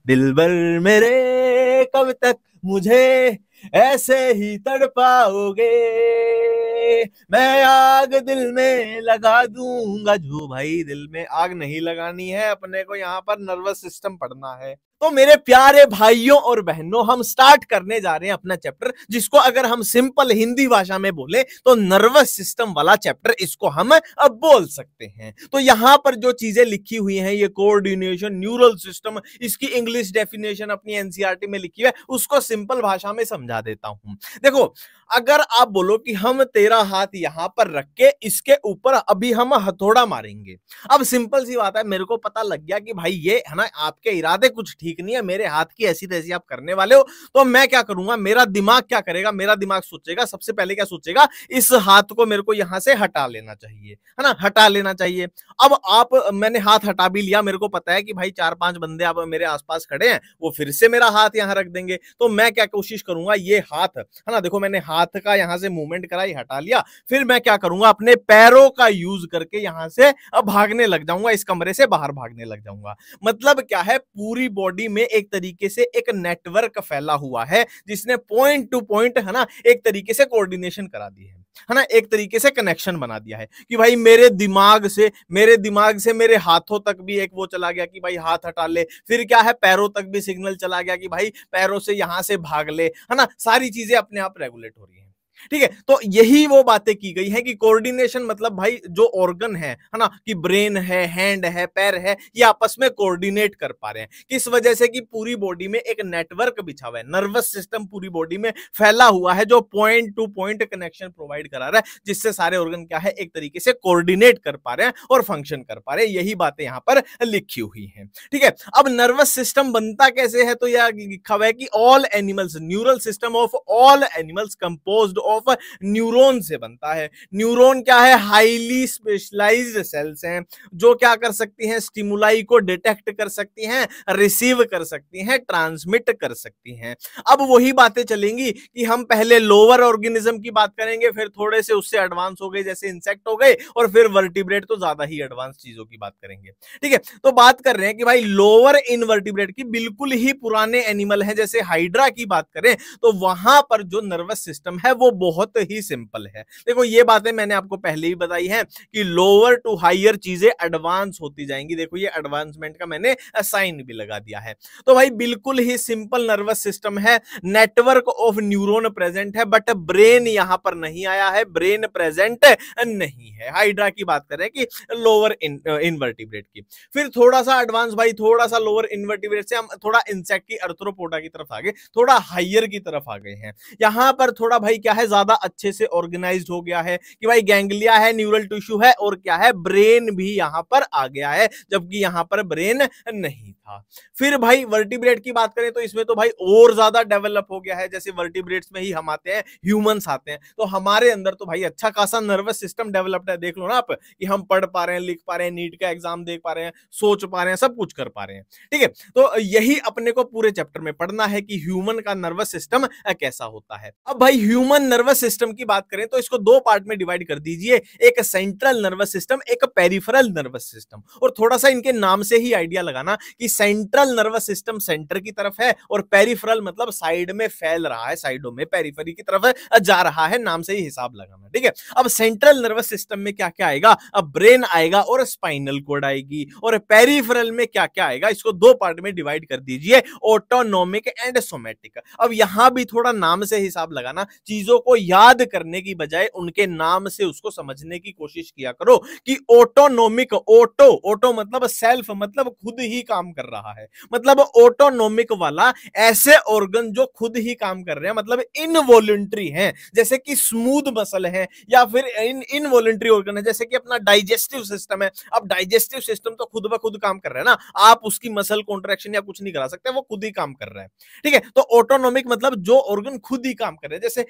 दिलबर मेरे कब तक मुझे ऐसे ही तड़पाओगे, मैं आग दिल में लगा दूंगा। जो भाई दिल में आग नहीं लगानी है, अपने को यहां पर नर्वस सिस्टम पढ़ना है। तो मेरे प्यारे भाइयों और बहनों, हम स्टार्ट करने जा रहे हैं अपना चैप्टर, जिसको अगर हम सिंपल हिंदी भाषा में बोले तो नर्वस सिस्टम वाला चैप्टर इसको हम अब बोल सकते हैं। तो यहां पर जो चीजें लिखी हुई हैं, ये कोऑर्डिनेशन, न्यूरल सिस्टम, इसकी इंग्लिश डेफिनेशन अपनी एनसीईआरटी में लिखी है, उसको सिंपल भाषा में समझा देता हूं। देखो, अगर आप बोलो कि हम तेरा हाथ यहां पर रख के इसके ऊपर अभी हम हथौड़ा मारेंगे, अब सिंपल सी बात है, मेरे को पता लग गया कि भाई ये है ना, आपके इरादे कुछ ठीक नहीं है, मेरे हाथ की ऐसी तैसी आप करने वाले हो, तो मैं क्या करूंगा, मेरा दिमाग क्या करेगा, मेरा दिमाग सोचेगा, सबसे पहले क्या सोचेगा, इस हाथ को मेरे को यहां से हटा लेना चाहिए, है ना, हटा लेना चाहिए। अब मैंने हाथ हटा भी लिया, मेरे को पता है कि भाई 4-5 बंदे अब मेरे आसपास खड़े हैं, वो फिर से मेरा हाथ यहां रख देंगे, तो मैं क्या कोशिश करूंगा, ये हाथ है ना, देखो मैंने हाथ का यहां से मूवमेंट करा, ये हटा लिया, फिर मैं क्या करूंगा, अपने पैरों का यूज करके यहां से अब भागने लग जाऊंगा, इस कमरे से बाहर भागने लग जाऊंगा। मतलब क्या है, पूरी बॉडी में एक तरीके से एक नेटवर्क फैला हुआ है, जिसने पॉइंट टू पॉइंट, है ना, एक तरीके से कोऑर्डिनेशन करा दी है ना, एक तरीके से कनेक्शन बना दिया है कि भाई मेरे दिमाग से मेरे हाथों तक भी एक वो चला गया कि भाई हाथ हटा ले, फिर क्या है, पैरों तक भी सिग्नल चला गया कि भाई पैरों से यहां से भाग ले, है ना, सारी चीजें अपने आप रेगुलेट हो रही है। ठीक है, तो यही वो बातें की गई है कि कोऑर्डिनेशन मतलब भाई जो ऑर्गन है ना, कि ब्रेन है, हैंड है, पैर है, ये आपस में कोऑर्डिनेट कर पा रहे हैं, किस वजह से कि पूरी बॉडी में एक नेटवर्क बिछा हुआ है, नर्वस सिस्टम पूरी बॉडी में फैला हुआ है, जो point two point connection provide करा रहा है, जिससे सारे ऑर्गन क्या है, एक तरीके से कोऑर्डिनेट कर पा रहे हैं और फंक्शन कर पा रहे हैं। यही बातें यहां पर लिखी हुई हैं। ठीक है, अब नर्वस सिस्टम बनता कैसे है, तो यह लिखा हुआ है कि all animals, neural system of all animals composed of neuron से बनता है। न्यूरॉन क्या है, हाईली स्पेशलाइज्ड सेल्स हैं, जो क्या कर सकती हैं, स्टिमुलाई को डिटेक्ट कर सकती हैं, रिसीव कर सकती हैं, ट्रांसमिट कर सकती हैं। अब वही बातें चलेंगी कि हम पहले लोअर ऑर्गेनिज्म की बात करेंगे, फिर थोड़े से उससे एडवांस हो गए जैसे इंसेक्ट हो गए, और फिर वर्टिब्रेट तो ज्यादा ही एडवांस चीजों की बात करेंगे। ठीक है, तो बात कर रहे हैं कि भाई लोअर इनवर्टिब्रेट की, बिल्कुल ही पुराने एनिमल हैं, जैसे हाइड्रा की बात करें तो वहां पर जो नर्वस सिस्टम है वो बहुत ही सिंपल है। देखो ये बातें मैंने आपको पहले ही बताई हैं कि लोअर टू हायर चीजें एडवांस होती जाएंगी। देखो ये एडवांसमेंट का मैंने साइन भी लगा दिया है। तो भाई बिल्कुल ही सिंपल नर्वस सिस्टम है, नेटवर्क ऑफ न्यूरॉन प्रेजेंट है, बट ब्रेन यहां पर नहीं आया है, ब्रेन प्रेजेंट नहीं है। हाइड्रा की बात करें कि लोअर इनवर्टिब्रेट की, फिर थोड़ा सा एडवांस भाई, थोड़ा सा लोअर इनवर्टिब्रेट से हम थोड़ा इंसेक्ट की, अर्थ्रोपोडा की तरफ आ गए, थोड़ा हायर की तरफ आ गए हैं। यहां पर थोड़ा भाई क्या है, ज्यादा अच्छे से ऑर्गेनाइज्ड हो गया है कि भाई गैंग्लिया है, न्यूरल टिश्यू है, और क्या है, ब्रेन भी यहां पर आ गया है, जबकि यहां पर ब्रेन नहीं था। फिर भाई वर्टिब्रेट की बात करें तो इसमें तो भाई और ज्यादा डेवलप हो गया है, जैसे वर्टिब्रेट्स में ही हम आते हैं, ह्यूमंस आते हैं, तो हमारे अंदर तो भाई अच्छा खासा नर्वस सिस्टम डेवलप्ड है। देख लो ना आप कि हम पढ़ पा रहे हैं, लिख पा रहे हैं, नीट का एग्जाम देख पा रहे हैं, सोच पा रहे हैं, सब कुछ कर पा रहे हैं। ठीक है, तो यही अपने को पूरे चैप्टर में पढ़ना है कि ह्यूमन का नर्वस सिस्टम कैसा होता है। अब भाई ह्यूमन नर्वस सिस्टम की बात करें तो इसको दो पार्ट में डिवाइड कर दीजिए, एक सेंट्रल नर्वस सिस्टम, एक पेरिफेरल नर्वस सिस्टम। और थोड़ा सा इनके नाम से ही आइडिया लगाना कि सेंट्रल नर्वस सिस्टम सेंटर की तरफ है, और पेरिफेरल मतलब साइड में फैल रहा है, साइडों में पेरिफेरी की तरफ जा रहा है, नाम से ही हिसाब लगाना। ठीक है, अब सेंट्रल नर्वस सिस्टम में क्या क्या आएगा, अब ब्रेन आएगा और स्पाइनल कोड आएगी, और पेरिफेरल में क्या क्या आएगा, इसको दो पार्ट में डिवाइड कर दीजिए, ऑटोनोमिक एंड सोमेटिक। अब यहां भी थोड़ा नाम से हिसाब लगाना, चीजों को याद करने की बजाय उनके नाम से उसको समझने की कोशिश किया करो कि ऑटोनोमिक, ऑटो मतलब सेल्फ, मतलब खुद ही काम कर रहा है, मतलब ऑटोनोमिक वाला ऐसे ऑर्गन जो खुद ही काम कर रहे हैं, मतलब इनवॉलंटरी हैं, जैसे कि स्मूथ मसल है, या फिर इनवॉलंटरी ऑर्गन है, जैसे कि अपना डाइजेस्टिव सिस्टम है। अब डाइजेस्टिव सिस्टम तो खुद ब खुद काम कर रहा है ना, आप उसकी मसल कॉन्ट्रैक्शन या कुछ नहीं करा सकते, वो खुद ही काम कर रहा है। ठीक है, तो ऑटोनोमिक मतलब जो ऑर्गन खुद ही काम कर रहे हैं, जैसे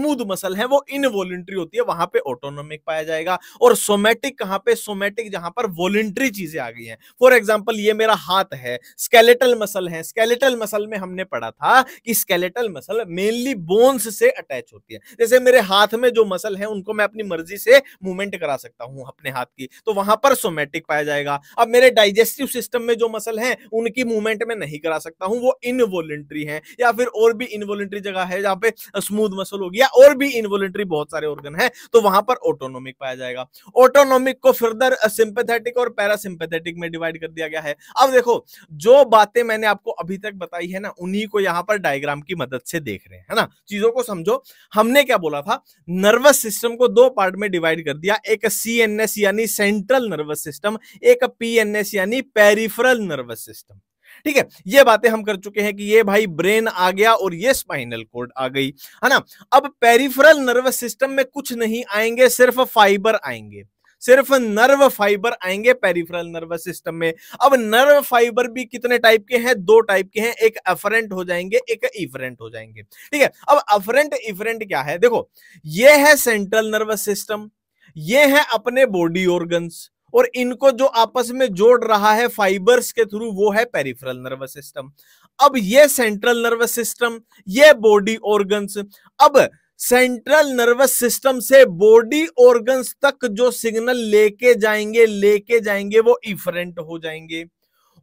स्मूथ मसल है वो इनवॉलेंट्री होती है, वहां पे ऑटोनोमिक पाया जाएगा। और सोमैटिक कहां पे, सोमैटिक जहां पर वॉलेंट्री चीजें आ गई हैं। फॉर एग्जांपल ये मेरा हाथ है, स्केलेटल मसल है, स्केलेटल मसल में हमने पढ़ा था कि स्केलेटल मसल मेनली बोन्स से अटैच होती है। जैसे मेरे हाथ में जो मसल है उनको मैं अपनी मर्जी से मूवमेंट करा सकता हूं अपने हाथ की, तो वहां पर सोमैटिक पाया जाएगा। अब मेरे डाइजेस्टिव सिस्टम में जो मसल है उनकी मूवमेंट में नहीं करा सकता हूं, वो इनवॉलेंट्री है। या फिर और भी इनवॉलेंट्री जगह है जहां पे स्मूथ मसल हो गया, और भी इनवॉलेंट्री बहुत सारे ऑर्गन है, तो वहां पर ऑटोनोमिक पाया जाएगा। ऑटोनोमिक को फर्दर सिंपैथेटिक और पैरासिम्पैथेटिक में डिवाइड कर दिया गया है। अब देखो जो बातें मैंने आपको अभी तक बताई है ना, उन्हीं को यहां पर डायग्राम की मदद से देख रहे हैं, है ना। चीजों को समझो। हमने क्या बोला था, नर्वस सिस्टम को दो पार्ट में डिवाइड कर दिया, एक सीएनएस यानी सेंट्रल नर्वस सिस्टम, एक पीएनएस यानी पेरिफेरल नर्वस सिस्टम। ठीक है, ये बातें हम कर चुके हैं कि ये भाई ब्रेन आ गया और ये स्पाइनल कॉर्ड आ गई, है ना। अब पेरिफेरल नर्वस सिस्टम में कुछ नहीं आएंगे, सिर्फ फाइबर आएंगे, सिर्फ नर्व फाइबर आएंगे पेरिफेरल नर्वस सिस्टम में। अब नर्व फाइबर भी कितने टाइप के हैं, दो टाइप के हैं, एक अफरेंट हो जाएंगे, एक इफरेंट हो जाएंगे। ठीक है, अब अफरेंट इफरेंट क्या है, देखो ये है सेंट्रल नर्वस सिस्टम, ये है अपने बॉडी ऑर्गन्स, और इनको जो आपस में जोड़ रहा है फाइबर्स के थ्रू वो है पेरिफेरल नर्वस सिस्टम। अब ये सेंट्रल नर्वस सिस्टम, ये बॉडी ऑर्गन्स। अब सेंट्रल नर्वस सिस्टम से बॉडी ऑर्गन्स तक जो सिग्नल लेके जाएंगे वो इफरेंट हो जाएंगे,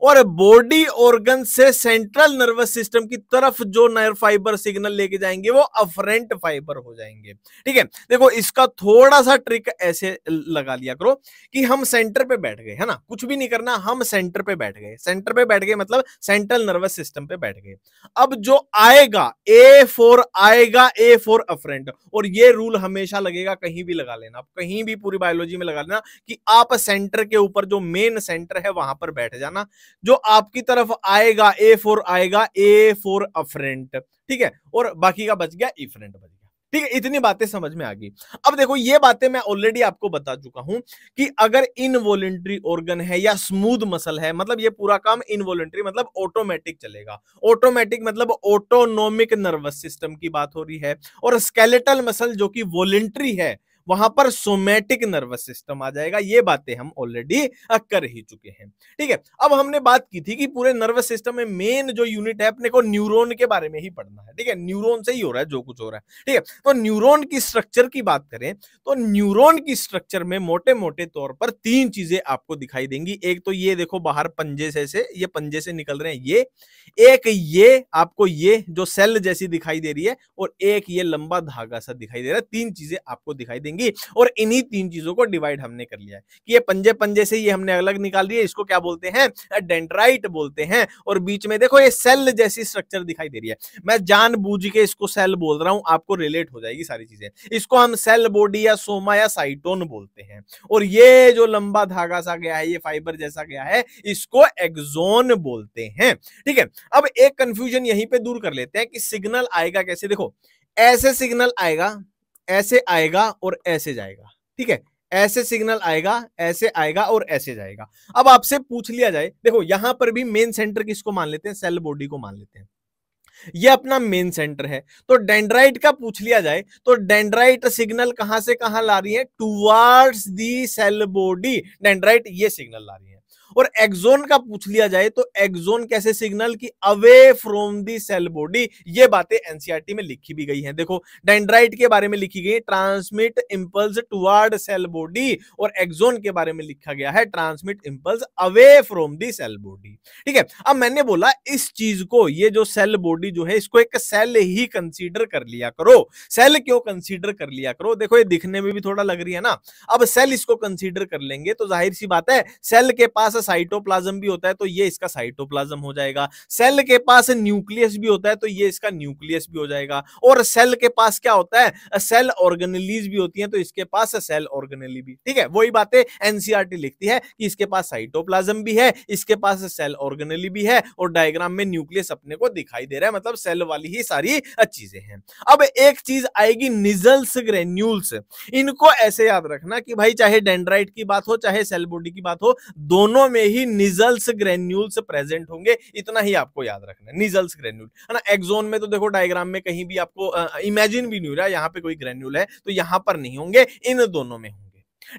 और बॉडी ऑर्गन से सेंट्रल नर्वस सिस्टम की तरफ जो नर्व फाइबर सिग्नल लेके जाएंगे वो अफरेंट फाइबर हो जाएंगे। ठीक है, देखो इसका थोड़ा सा ट्रिक ऐसे लगा लिया करो कि हम सेंटर पे बैठ गए, है ना, कुछ भी नहीं करना, हम सेंटर पे बैठ गए, सेंटर पे बैठ गए मतलब सेंट्रल नर्वस सिस्टम पे बैठ गए। अब जो आएगा ए फॉर अफरेंट, और ये रूल हमेशा लगेगा, कहीं भी लगा लेना, कहीं भी पूरी बायोलॉजी में लगा लेना कि आप सेंटर के ऊपर जो मेन सेंटर है वहां पर बैठ जाना, जो आपकी तरफ आएगा ए फॉर अफरेंट। ठीक है, और बाकी का बच गया इफरेंट बच गया। ठीक है, इतनी बातें समझ में आ गई। अब देखो ये बातें मैं ऑलरेडी आपको बता चुका हूं कि अगर इनवॉलेंट्री ऑर्गन है या स्मूथ मसल है, मतलब ये पूरा काम इनवॉलेंट्री मतलब ऑटोमेटिक चलेगा, ऑटोमेटिक मतलब ऑटोनोमिक नर्वस सिस्टम की बात हो रही है। और स्केलेटल मसल जो कि वॉलेंट्री है, वहां पर सोमैटिक नर्वस सिस्टम आ जाएगा। ये बातें हम ऑलरेडी कर ही चुके हैं। ठीक है, अब हमने बात की थी कि पूरे नर्वस सिस्टम में मेन जो यूनिट है अपने को न्यूरॉन के बारे में ही पढ़ना है। ठीक है, न्यूरॉन से ही हो रहा है जो कुछ हो रहा है। ठीक है, तो न्यूरॉन की स्ट्रक्चर की बात करें तो न्यूरॉन की स्ट्रक्चर में मोटे मोटे तौर पर तीन चीजें आपको दिखाई देंगी। एक तो ये देखो बाहर पंजे से ये पंजे से निकल रहे हैं ये, एक ये आपको ये जो सेल जैसी दिखाई दे रही है, और एक ये लंबा धागा सा दिखाई दे रहा है। तीन चीजें आपको दिखाई देंगी, और इन्हीं तीन चीजों को डिवाइड हमने कर लिया है कि ये पंजे से ये हमने अलग निकाल लिया, इसको क्या बोलते हैं, डेंड्राइट बोलते हैं। और बीच में देखो ये सेल जैसी स्ट्रक्चर दिखाई दे रही है, मैं जानबूझ के इसको सेल बोल रहा हूं, आपको रिलेट हो जाएगी सारी चीजें। इसको हम सेल बॉडी या सोमा या साइटोन बोलते हैं। और ये जो लंबा धागा सा गया है, ये फाइबर जैसा गया है, इसको एक्सोन बोलते हैं। ठीक है, अब एक कंफ्यूजन यहीं पे दूर कर लेते हैं कि सिग्नल आएगा कैसे। देखो ऐसे सिग्नल आएगा, ऐसे आएगा और ऐसे जाएगा। ठीक है, ऐसे सिग्नल आएगा, ऐसे आएगा और ऐसे जाएगा। अब आपसे पूछ लिया जाए, देखो यहां पर भी मेन सेंटर किसको मान लेते हैं, सेल बॉडी को मान लेते हैं, ये अपना मेन सेंटर है। तो डेंड्राइट का पूछ लिया जाए तो डेंड्राइट सिग्नल कहां से कहां ला रही है, towards the cell body, dendrite ये सिग्नल ला रही है। और एक्सोन का पूछ लिया जाए तो एक्सोन कैसे सिग्नल की away from the cell body, ये बातें एनसीईआरटी में लिखी भी गई हैं। देखो डेंड्राइट के बारे में लिखी गई transmit impulse toward cell body, और एक्सोन के बारे में लिखा गया है transmit impulse away from the cell body. ठीक है, अब मैंने बोला इस चीज को, ये जो सेल बॉडी जो है, इसको एक सेल ही कंसीडर कर लिया करो। सेल क्यों कंसीडर कर लिया करो, देखो ये दिखने में भी थोड़ा लग रही है ना। अब सेल इसको कंसीडर कर लेंगे तो जाहिर सी बात है सेल के पास साइटोप्लाज्म भी होता है तो ये इसका साइटोप्लाज्म हो जाएगा, सेल के पास न्यूक्लियस भी होता है तो ये इसका न्यूक्लियस भी हो जाएगा, और सेल के पास क्या होता है, सेल ऑर्गेनेलीज भी होती हैं तो इसके पास सेल ऑर्गेनेली भी। ठीक है, वही बातें एनसीईआरटी लिखती है कि इसके पास साइटोप्लाज्म भी है, इसके पास सेल ऑर्गेनेली भी है, और डायग्राम में न्यूक्लियस अपने को दिखाई दे रहा है, मतलब सेल वाली ही सारी चीजें हैं। अब एक चीज आएगी निजल्स ग्रेन्यूल्स, इनको ऐसे याद रखना कि भाई चाहे डेंड्राइट की बात हो चाहे सेल बॉडी की बात हो, दोनों में ही निजल्स ग्रेन्यूल्स प्रेजेंट होंगे, इतना ही आपको याद रखना है, निजल्स ग्रेन्यूल, है ना। एक्सोन में तो देखो डायग्राम में कहीं भी आपको इमेजिन भी नहीं हो रहा है यहाँ पे कोई ग्रेन्यूल है, तो यहां पर नहीं होंगे, इन दोनों में होंगे,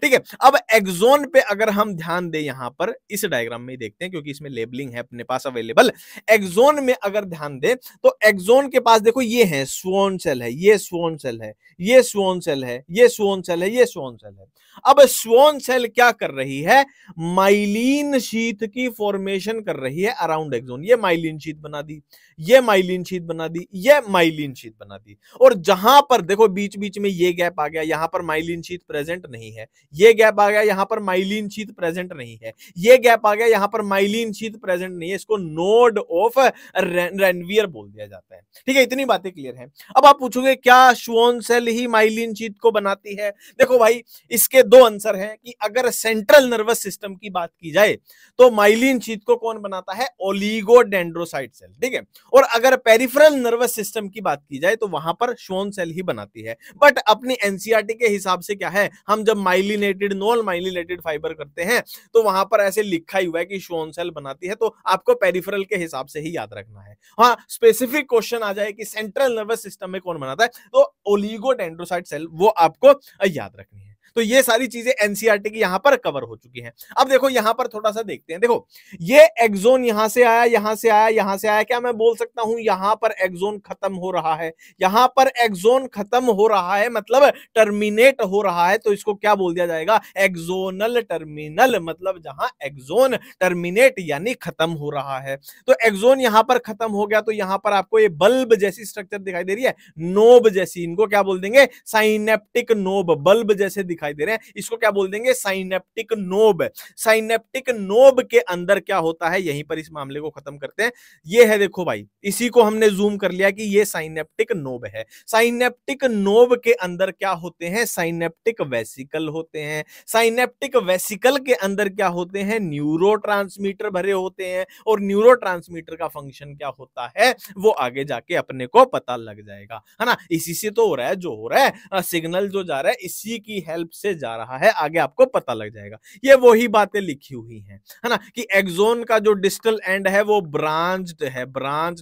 ठीक है। अब एक्सोन पे अगर हम ध्यान दें, यहां पर इस डायग्राम में देखते हैं क्योंकि इसमें लेबलिंग है अपने पास अवेलेबल। एक्सोन में अगर ध्यान दें तो एक्सोन के पास देखो ये है स्वॉन सेल है, ये स्वॉन सेल है, ये स्वॉन सेल है, ये स्वॉन सेल है, ये स्वॉन सेल है। अब स्वॉन सेल क्या कर रही है, माइलिन शीथ की फॉर्मेशन कर रही है अराउंड एक्सोन। ये माइलिन शीथ बना दी, ये माइलिन शीथ बना दी, ये माइलिन शीथ बना दी, और जहां पर देखो बीच बीच में ये गैप आ गया, यहां पर माइलिन शीथ प्रेजेंट नहीं है, ये गैप आ गया, यहां पर माइलिन शीथ प्रेजेंट नहीं है, ये गैप आ गया, यहां पर माइलिन शीथ प्रेजेंट नहीं है, इसको नोड ऑफ रेनवियर बोल दिया जाता है, ठीक है। इतनी बातें क्लियर है। अब आप पूछोगे क्या स्वॉन सेल ही माइलिन शीथ को बनाती है? देखो भाई, इसके दो आंसर हैं कि अगर सेंट्रल नर्वस सिस्टम की बात की जाए तो माइलिन शीथ को कौन बनाता है, ओलिगोडेंड्रोसाइट सेल, ठीक है। और अगर पेरिफेरल नर्वस सिस्टम की बात की जाए तो वहां पर स्वॉन सेल ही बनाती है। बट अपनी एनसीईआरटी के हिसाब से क्या है, हम जब माइलिनेटेड नॉन माइलिनेटेड फाइबर करते हैं तो वहां पर ऐसे लिखा ही हुआ है कि स्वॉन सेल बनाती है, तो आपको पेरिफेरल के हिसाब से ही याद रखना है। हाँ, स्पेसिफिक क्वेश्चन आ जाए कि सेंट्रल नर्वस सिस्टम में कौन बनाता है, तो ओलिगोडेंड्रोसाइट सेल वो आपको याद रखनी है। तो ये सारी चीजें एनसीईआरटी की यहां पर कवर हो चुकी हैं। अब देखो यहां पर थोड़ा सा देखते हैं, देखो ये एक्सोन यहां से आया, यहां से आया, यहां से आया, क्या मैं बोल सकता हूं यहां पर एक्सोन खत्म हो रहा है, यहां पर एक्सोन खत्म हो रहा है मतलब टर्मिनेट हो रहा है, तो इसको क्या बोल दिया जाएगा, एक्सोनल टर्मिनल, मतलब जहां एक्सोन टर्मिनेट यानी खत्म हो रहा है। तो एक्सोन यहां पर खत्म हो गया, तो यहां पर आपको ये बल्ब जैसी स्ट्रक्चर दिखाई दे रही है, नोब जैसी, इनको क्या बोल देंगे, साइनेप्टिक नोब, बल्ब जैसे दिखाई दे रहे हैं, इसको क्या बोल देंगे, साइनेप्टिक नोब। साइनेप्टिक नोब के अंदर क्या होता है, यहीं पर इस मामले को खत्म करते हैं। ये है देखो भाई, इसी को हमने जूम कर लिया कि ये साइनेप्टिक नोब है। साइनेप्टिक नोब के अंदर क्या होते हैं, साइनेप्टिक वेसिकल होते हैं। साइनेप्टिक वेसिकल के अंदर क्या होते हैं, न्यूरोट्रांसमीटर भरे होते हैं, और न्यूरोट्रांसमीटर का फंक्शन क्या होता है वो आगे जाके अपने को पता लग जाएगा, है ना। इसी से तो हो रहा है जो हो रहा है, सिग्नल जो जा रहा है इसी की हेल्प से जा रहा है, आगे आपको पता लग जाएगा। ये वही बातें लिखी हुई हैं, है ना, कि एक्सोन का जो डिस्टल एंड है वो ब्रांच्ड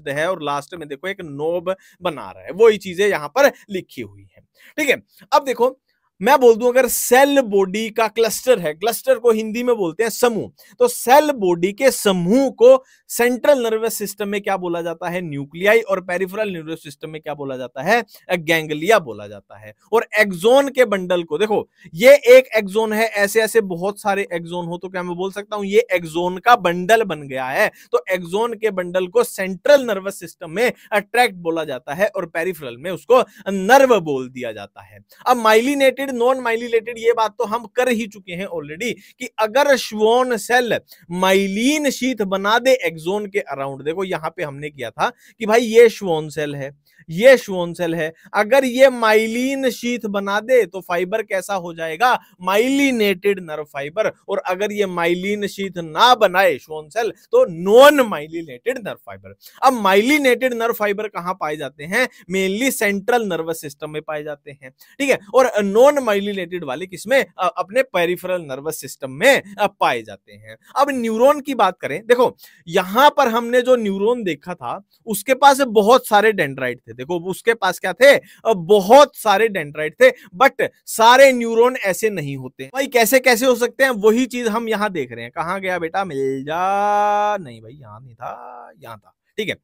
है और लास्ट में देखो एक नोब बना रहा है, वही चीजें यहां पर लिखी हुई है, ठीक है। अब देखो मैं बोल दूं अगर सेल बॉडी का क्लस्टर है, क्लस्टर को हिंदी में बोलते हैं समूह, तो सेल बॉडी के समूह को सेंट्रल नर्वस सिस्टम में क्या बोला जाता है, न्यूक्लियाई, और पेरिफेरल नर्वस सिस्टम में क्या बोला जाता है, गैंग्लिया बोला जाता है। और एक्सोन के बंडल को देखो, ये एक एक्सोन है, ऐसे ऐसे बहुत सारे एक्सोन हो तो क्या मैं बोल सकता हूं ये एक्सोन का बंडल बन गया है, तो एक्सोन के बंडल को सेंट्रल नर्वस सिस्टम में ट्रैक्ट बोला जाता है और पेरिफेरल में उसको नर्व बोल दिया जाता है। अब माइलिनेटेड नॉन माइलिनेटेड ये बात तो हम कर ही चुके हैं ऑलरेडी कि अगर स्वॉन सेल माइलिन शीथ बना दे एक्सोन के अराउंड, देखो यहां पे हमने किया था कि भाई ये स्वॉन सेल है, ये स्वॉन सेल है, अगर ये माइलिन शीथ बना दे तो फाइबर कैसा हो जाएगा, माइलिनेटेड नर्व फाइबर, और अगर ये माइलिन शीथ ना बनाए स्वॉन सेल तो नॉन माइलिनेटेड नर्व फाइबर। अब माइलिनेटेड नर्व फाइबर कहां पाए जाते हैं, मेनली सेंट्रल नर्वस सिस्टम में पाए जाते हैं, ठीक है, और नॉन माइलिनेटेड वाले किसमें, अपने पेरिफेरल नर्वस सिस्टम में पाए जाते हैं। अब न्यूरॉन की बात करें, देखो यहां पर हमने जो न्यूरॉन देखा था उसके पास बहुत सारे डेंड्राइट थे, देखो उसके पास क्या थे, बहुत सारे डेंड्राइट थे, बट सारे न्यूरॉन ऐसे नहीं होते भाई। कैसे कैसे हो सकते हैं, वही चीज हम यहां देख रहे हैं। कहां गया बेटा, मिल जा, नहीं भाई यहां नहीं था, यहां था, ठीक है,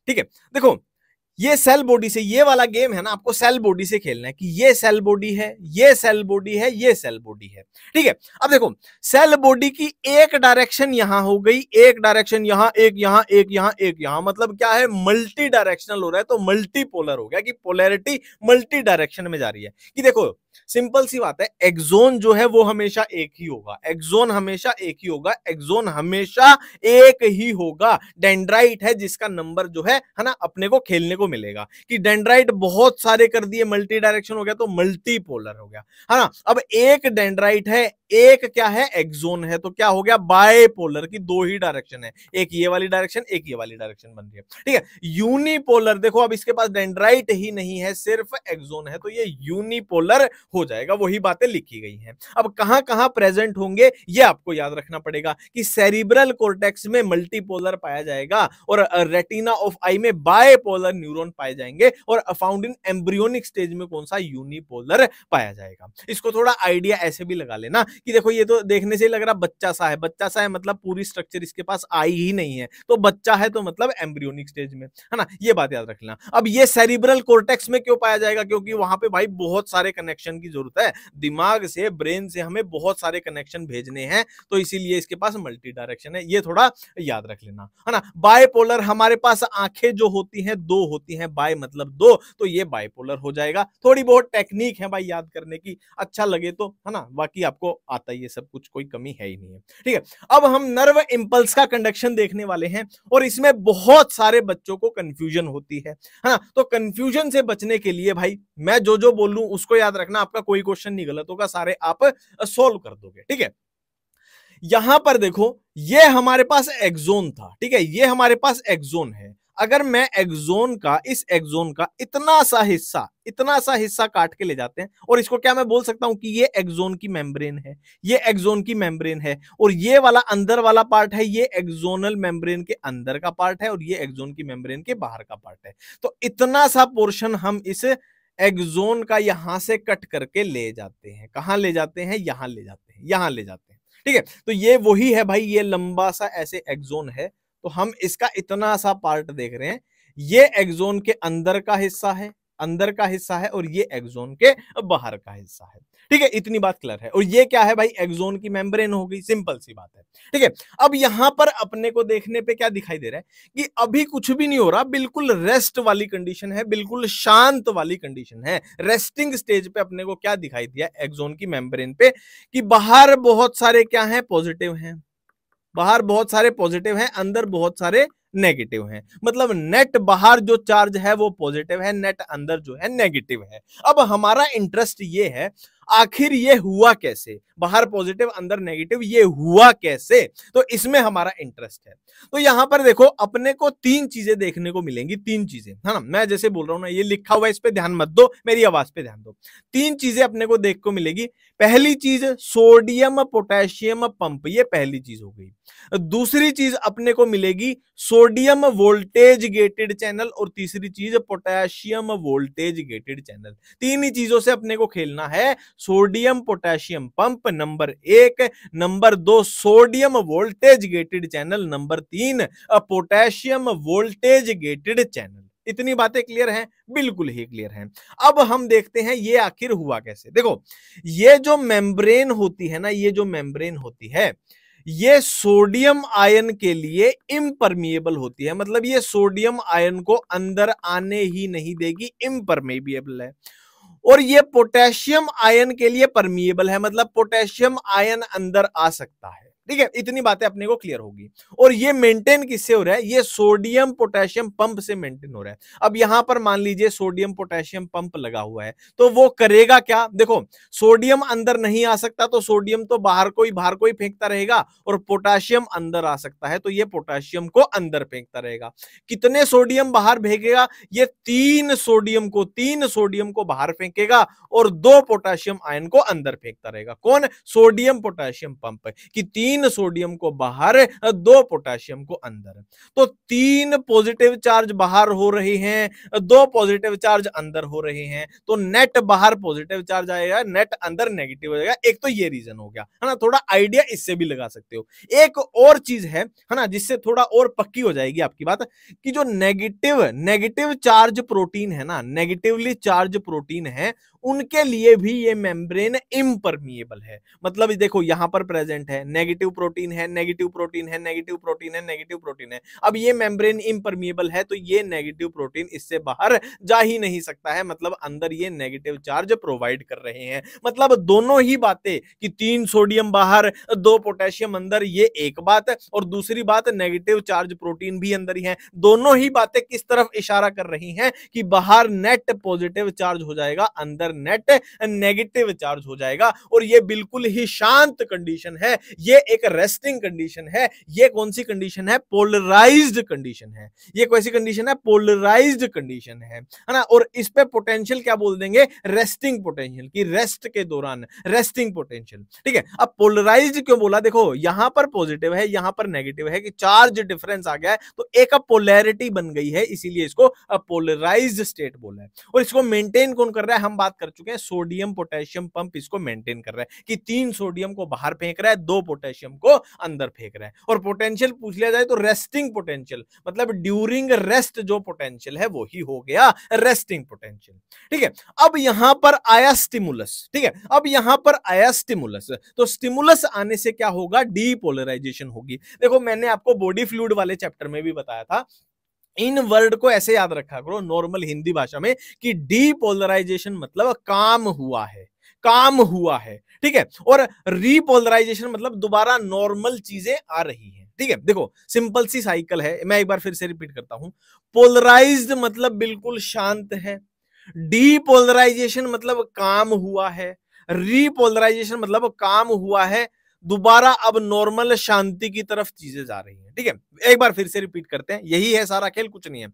ठीक है। देखो ये सेल बॉडी से, ये वाला गेम है ना, आपको सेल बॉडी से खेलना है कि ये सेल बॉडी है, ये सेल बॉडी है, ये सेल बॉडी है, ठीक है। अब देखो सेल बॉडी की एक डायरेक्शन यहां हो गई, एक डायरेक्शन यहां, एक यहां, एक यहां, एक यहां, मतलब क्या है, मल्टी डायरेक्शनल हो रहा है, तो मल्टीपोलर हो गया कि पोलैरिटी मल्टी डायरेक्शन में जा रही है। कि देखो सिंपल सी बात है, एक्सोन जो है वो हमेशा एक ही होगा, एक्सोन हमेशा एक ही होगा, एक्सोन हमेशा एक ही होगा। डेंड्राइट है जिसका नंबर जो है ना अपने को खेलने को मिलेगा कि डेंड्राइट बहुत सारे कर दिए, मल्टी डायरेक्शन हो गया तो मल्टीपोलर हो गया, है ना। अब एक डेंड्राइट है, एक क्या है, एक्सोन है, तो क्या हो गया, बायपोलर की दो ही डायरेक्शन है, एक ये वाली डायरेक्शन, एक ये वाली डायरेक्शन बन रही है, ठीक है। यूनिपोलर देखो, अब इसके पास डेंड्राइट ही नहीं है, सिर्फ एक्सोन है, तो ये यूनिपोलर हो जाएगा, वही बातें लिखी गई हैं। अब कहां कहां प्रेजेंट होंगे ये आपको याद रखना पड़ेगा कि सेरिब्रल कॉर्टेक्स में मल्टीपोलर पाया जाएगा और रेटिना ऑफ आई में बायपोलर न्यूरॉन पाए जाएंगे और फाउंड इन एम्ब्रियोनिक स्टेज में कौन सा, यूनिपोलर पाया जाएगा। इसको थोड़ा आइडिया ऐसे भी लगा लेना कि देखो ये तो देखने से ही लग रहा बच्चा सा है, बच्चा सा है मतलब पूरी स्ट्रक्चर इसके पास आई ही नहीं है, तो बच्चा है तो मतलब एम्ब्रियोनिक स्टेज में है ना, ये बात याद रखना। अब ये सेरिब्रल कॉर्टेक्स में क्यों पाया जाएगा, क्योंकि वहां पे भाई बहुत सारे कनेक्शन की जरूरत है, दिमाग से ब्रेन से हमें बहुत सारे कनेक्शन भेजने हैं, तो इसीलिए इसके पास मल्टी डायरेक्शन है, ये थोड़ा याद रख लेना है ना। बायपोलर हमारे पास आंखें जो होती हैं दो होती हैं, बाय मतलब दो, तो ये बायपोलर हो जाएगा। थोड़ी बहुत टेक्निक है भाई याद करने की, अच्छा लगे तो है ना, बाकी आपको आता ही है सब कुछ, कोई कमी है ही नहीं है, ठीक है। अब हम नर्व इंपल्स का कंडक्शन देखने वाले हैं और इसमें बहुत सारे बच्चों को कंफ्यूजन होती है ना, तो कंफ्यूजन से बचने के लिए भाई मैं जो जो बोलूं उसको याद रखना, आपका कोई क्वेश्चन नहीं गलत होगा, सारे आप सोल्व कर दोगे, ठीक है। यहां पर देखो ये हमारे पास एक्सोन था, ठीक है, ये हमारे पास एक्सोन है। अगर मैं एक्सोन का, इस एक्सोन का इतना सा हिस्सा काट के ले जाते हैं, और इसको क्या मैं बोल सकता हूं कि ये एक्सोन की मेम्ब्रेन है, ये एक्सोन की मेम्ब्रेन है, और ये वाला अंदर वाला पार्ट है, ये एक्सोनल मेम्ब्रेन के अंदर का पार्ट है, और ये एक्सोन की मेम्ब्रेन के बाहर का पार्ट है। तो इतना सा पोर्शन हम इस एक्सोन का यहां से कट करके ले जाते हैं, कहां ले जाते हैं, यहां ले जाते हैं, यहां ले जाते हैं, ठीक है। तो ये वही है भाई, ये लंबा सा ऐसे एक्सोन है, तो हम इसका इतना सा पार्ट देख रहे हैं, ये एक्सोन के अंदर का हिस्सा है, अंदर का हिस्सा है, और ये एक्सोन के बाहर का हिस्सा है, ठीक है, इतनी बात क्लियर है। और ये क्या है भाई, एक्सोन की मेम्ब्रेन हो गई, सिंपल सी बात है, ठीक है। अब यहां पर अपने को देखने पे क्या दिखाई दे रहा है कि अभी कुछ भी नहीं हो रहा, बिल्कुल रेस्ट वाली कंडीशन है, बिल्कुल शांत वाली कंडीशन है, रेस्टिंग स्टेज पे अपने को क्या दिखाई दिया एक्सोन की मेम्ब्रेन पे कि बाहर बहुत सारे क्या हैं, पॉजिटिव हैं, बाहर बहुत सारे पॉजिटिव हैं, अंदर बहुत सारे नेगेटिव हैं, मतलब नेट बाहर जो चार्ज है वो पॉजिटिव है, नेट अंदर जो है नेगेटिव है। अब हमारा इंटरेस्ट ये है आखिर ये हुआ कैसे, बाहर पॉजिटिव अंदर नेगेटिव, ये हुआ कैसे, तो इसमें हमारा इंटरेस्ट है। तो यहां पर देखो अपने को तीन चीजें देखने को मिलेंगी, तीन चीजें है ना, मैं जैसे बोल रहा हूं ना, ये लिखा हुआ है, इस पे ध्यान मत दो, मेरी आवाज पे ध्यान दो। तीन चीजें अपने को देख को मिलेगी। पहली चीज सोडियम पोटेशियम पंप, ये पहली चीज हो गई। दूसरी चीज अपने को मिलेगी सोडियम वोल्टेज गेटेड चैनल, और तीसरी चीज पोटेशियम वोल्टेज गेटेड चैनल। तीन ही चीजों से अपने को खेलना है, सोडियम पोटेशियम पंप नंबर एक, नंबर दो sodium voltage gated channel, number तीन पोटेशियम वोल्टेज गेटेड चैनल। इतनी बातें क्लियर हैं, बिल्कुल ही क्लियर हैं। अब हम देखते हैं ये आखिर हुआ कैसे। देखो ये जो मेम्ब्रेन होती है ना, ये जो मेम्ब्रेन होती है ये सोडियम आयन के लिए इम्परमिएबल होती है, मतलब ये सोडियम आयन को अंदर आने ही नहीं देगी, इम्परमिएबल है। और ये पोटेशियम आयन के लिए परमिएबल है, मतलब पोटेशियम आयन अंदर आ सकता है, ठीक है। इतनी बातें अपने को क्लियर होगी। और ये मेंटेन किससे हो रहा है, ये सोडियम पोटेशियम पंप से मेंटेन हो रहा है। अब यहां पर मान लीजिए सोडियम पोटेशियम पंप लगा हुआ है, तो वो करेगा क्या, देखो सोडियम अंदर नहीं आ सकता, तो सोडियम तो बाहर को ही फेंकता रहेगा, और पोटेशियम अंदर आ सकता है, तो ये पोटेशियम को अंदर फेंकता रहेगा। कितने सोडियम बाहर फेंकेगा, ये तीन सोडियम को बाहर फेंकेगा, और दो पोटेशियम आयन को अंदर फेंकता रहेगा। कौन, सोडियम पोटेशियम पंप, कि तीन सोडियम को बाहर, दो पोटेशियम को अंदर। तो तीन पॉजिटिव चार्ज बाहर हो रहे हैं, दो पॉजिटिव चार्ज अंदर हो रहे हैं, तो नेट बाहर पॉजिटिव चार्ज आएगा, नेट अंदर नेगेटिव हो जाएगा। एक तो ये रीजन हो गया है ना, थोड़ा आइडिया इससे भी लगा सकते हो। एक और चीज है ना, जिससे थोड़ा और पक्की हो जाएगी आपकी बात, कि जो नेगेटिव चार्ज प्रोटीन है ना, नेगेटिवली चार्ज प्रोटीन है, उनके लिए भी ये मेम्ब्रेन इम्परमिएबल है। मतलब देखो यहां पर प्रेजेंट है, नेगेटिव प्रोटीन है, नेगेटिव प्रोटीन है, नेगेटिव प्रोटीन है, नेगेटिव प्रोटीन है। अब ये मेम्ब्रेन इम्परमिएबल है, तो ये नेगेटिव प्रोटीन इससे बाहर जा ही नहीं सकता है, मतलब अंदर ये नेगेटिव चार्ज प्रोवाइड कर रहे हैं। मतलब दोनों ही बातें, कि तीन सोडियम बाहर, दो पोटेशियम अंदर, ये एक बात, और दूसरी बात नेगेटिव चार्ज प्रोटीन भी अंदर ही है। दोनों ही बातें किस तरफ इशारा कर रही हैं, कि बाहर नेट पॉजिटिव चार्ज हो जाएगा, अंदर अंदर नेट नेगेटिव चार्ज हो जाएगा और ये बिल्कुल ही शांत कंडीशन है, ये एक रेस्टिंग कंडीशन है। ये कौन सी कंडीशन है? पोलराइज्ड कंडीशन है। ये कौन सी कंडीशन है? पोलराइज्ड कंडीशन है ना। और इस पे पोटेंशियल क्या बोल देंगे? रेस्टिंग पोटेंशियल, की रेस्ट के दौरान रेस्टिंग पोटेंशियल। ठीक है, अब पोलराइज्ड क्यों बोला? देखो यहां पर पॉजिटिव है, यहां पर नेगेटिव है, कि चार्ज डिफरेंस आ गया है तो एक पोलैरिटी बन गई है, इसीलिए इसको पोलराइज्ड स्टेट बोला है। और इसको मेंटेन कौन कर रहा है? हम बात कर चुके हैं, सोडियम पोटेशियम पंप इसको मेंटेन कर रहा है कि 3 सोडियम को बाहर फेंक रहा है, 2 पोटेशियम को अंदर फेंक रहा है। और पोटेंशियल पूछ लिया जाए तो रेस्टिंग पोटेंशियल, मतलब ड्यूरिंग रेस्ट जो पोटेंशियल है वो ही हो गया रेस्टिंग पोटेंशियल। ठीक है, अब यहां पर आया स्टिमुलस। ठीक है, अब यहां पर आया स्टिमुलस, तो स्टिमुलस आने से क्या होगा? डीपोलराइजेशन होगी। देखो मैंने आपको बॉडी फ्लूइड वाले चैप्टर में भी बताया था, इन वर्ड को ऐसे याद रखा करो नॉर्मल हिंदी भाषा में कि डीपोलराइजेशन मतलब काम हुआ है, काम हुआ है। ठीक है, और रीपोलराइजेशन मतलब दोबारा नॉर्मल चीजें आ रही हैं। ठीक है, देखो सिंपल सी साइकिल है, मैं एक बार फिर से रिपीट करता हूं। पोलराइज्ड मतलब बिल्कुल शांत है, डीपोलराइजेशन मतलब काम हुआ है, रीपोलराइजेशन मतलब काम हुआ है, दोबारा अब नॉर्मल शांति की तरफ चीजें जा रही हैं। ठीक है, एक बार फिर से रिपीट करते हैं, यही है सारा खेल, कुछ नहीं है।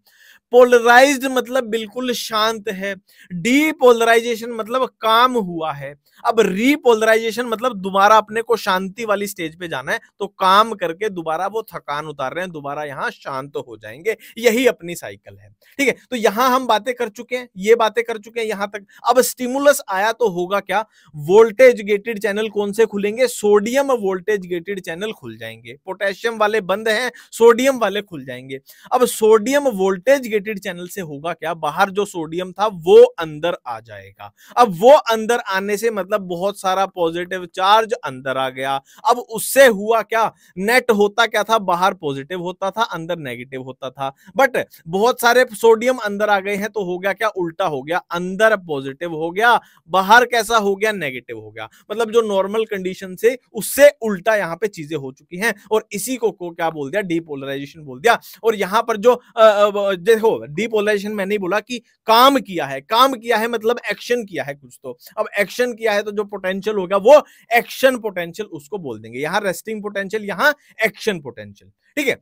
पोलराइज्ड मतलब बिल्कुल शांत है, डीपोलराइजेशन मतलब काम हुआ है, अब रीपोलराइजेशन मतलब दोबारा अपने को शांति वाली स्टेज पे जाना है, तो काम करके दोबारा वो थकान उतार रहे हैं, दोबारा यहां शांत हो जाएंगे, यही अपनी साइकिल है। ठीक है, तो यहां हम बातें कर चुके हैं, ये बातें कर चुके हैं यहां तक। अब स्टिमुलस आया तो होगा क्या? वोल्टेज गेटेड चैनल कौन से खुलेंगे? सोडियम वोल्टेज गेटेड चैनल खुल जाएंगे। पोटेशियम वाले बंद हैं, सोडियम वाले खुल जाएंगे। अब सोडियम वोल्टेज गेटेड चैनल से होगा क्या? बाहर जो सोडियम था वो अंदर आ जाएगा। अब वो अंदर आने से मतलब बहुत सारा पॉजिटिव चार्ज अंदर आ गया। अब उससे हुआ क्या? नेट होता क्या था? बाहर पॉजिटिव होता था, अंदर नेगेटिव होता था। बट बहुत सारे सोडियम अंदर आ गए हैं तो हो गया क्या? उल्टा हो गया, अंदर पॉजिटिव हो गया, बाहर कैसा हो गया? नेगेटिव हो गया। मतलब जो नॉर्मल कंडीशन से उससे उल्टा यहां पे चीजें हो चुकी हैं, और इसी को क्या बोल दिया? डीपोलराइजेशन बोल दिया। और यहां पर जो देखो डीपोलराइजेशन मैंने ही बोला कि काम किया है, काम किया है मतलब एक्शन किया है कुछ, तो अब एक्शन किया है तो जो पोटेंशियल होगा वो एक्शन पोटेंशियल उसको बोल देंगे। यहां रेस्टिंग पोटेंशियल, यहां एक्शन पोटेंशियल। ठीक है,